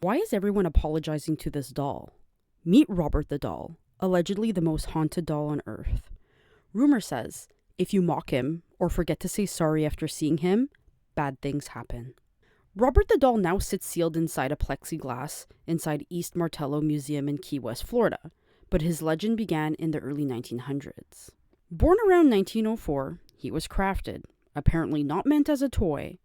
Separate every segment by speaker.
Speaker 1: Why is everyone apologizing to this doll? Meet Robert the doll, allegedly the most haunted doll on Earth. Rumor says, if you mock him or forget to say sorry after seeing him, bad things happen. Robert the doll now sits sealed inside a plexiglass inside East Martello Museum in Key West, Florida, but his legend began in the early 1900s. Born around 1904, he was crafted, apparently not meant as a toy,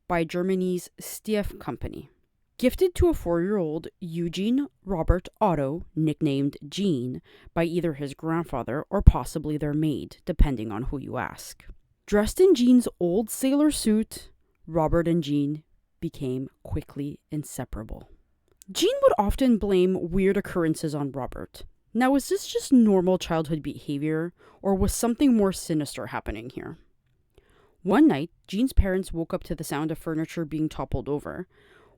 Speaker 1: by Germany's Stief company. Gifted to a 4-year-old Eugene Robert Otto, nicknamed Gene, by either his grandfather or possibly their maid, depending on who you ask. Dressed in Gene's old sailor suit, Robert and Gene became quickly inseparable. Gene would often blame weird occurrences on Robert. Now, was this just normal childhood behavior, or was something more sinister happening here? One night, Gene's parents woke up to the sound of furniture being toppled over.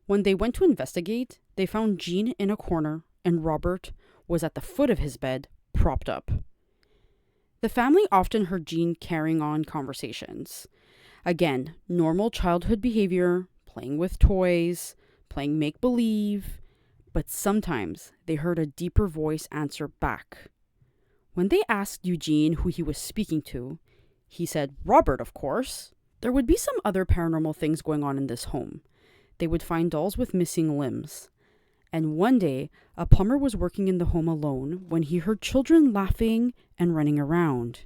Speaker 1: When they went to investigate, they found Gene in a corner and Robert was at the foot of his bed, propped up. The family often heard Gene carrying on conversations. Again, normal childhood behavior, playing with toys, playing make-believe, but sometimes they heard a deeper voice answer back. When they asked Eugene who he was speaking to, he said, "Robert, of course." There would be some other paranormal things going on in this home. They would find dolls with missing limbs. And one day, a plumber was working in the home alone when he heard children laughing and running around.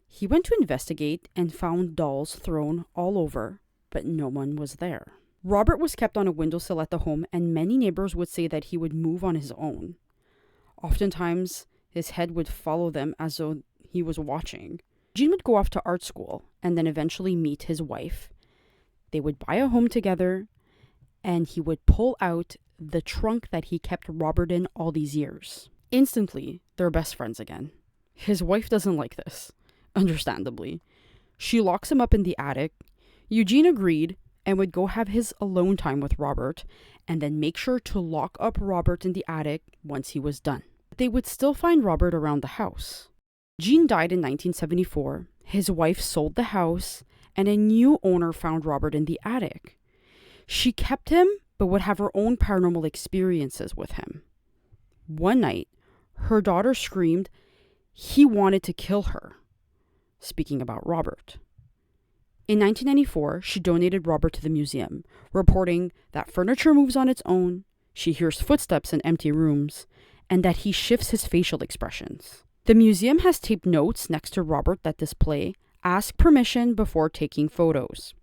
Speaker 1: He went to investigate and found dolls thrown all over, but no one was there. Robert was kept on a windowsill at the home, and many neighbors would say that he would move on his own. Oftentimes, his head would follow them as though he was watching. Gene would go off to art school and then eventually meet his wife. They would buy a home together, and he would pull out the trunk that he kept Robert in all these years. Instantly, they're best friends again. His wife doesn't like this, understandably. She locks him up in the attic. Eugene agreed and would go have his alone time with Robert, and then make sure to lock up Robert in the attic once he was done. They would still find Robert around the house. Gene died in 1974. His wife sold the house, and a new owner found Robert in the attic. She kept him, but would have her own paranormal experiences with him. One night, her daughter screamed he wanted to kill her, speaking about Robert. In 1994, she donated Robert to the museum, reporting that furniture moves on its own, she hears footsteps in empty rooms, and that he shifts his facial expressions. The museum has taped notes next to Robert that display, "Ask permission before taking photos."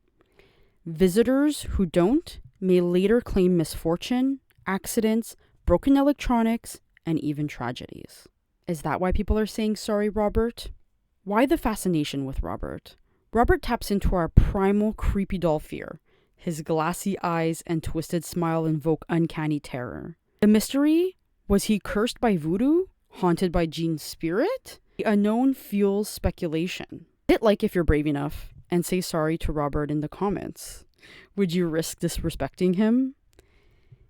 Speaker 1: Visitors who don't may later claim misfortune, accidents, broken electronics, and even tragedies. Is that why people are saying sorry, Robert? Why the fascination with Robert? Robert taps into our primal creepy doll fear. His glassy eyes and twisted smile invoke uncanny terror. The mystery? Was he cursed by voodoo? Haunted by Gene's spirit? The unknown fuels speculation. Hit like if you're brave enough, and say sorry to Robert in the comments. Would you risk disrespecting him?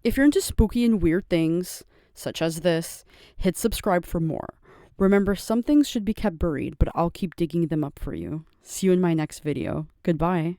Speaker 1: If you're into spooky and weird things, such as this, hit subscribe for more. Remember, some things should be kept buried, but I'll keep digging them up for you. See you in my next video. Goodbye.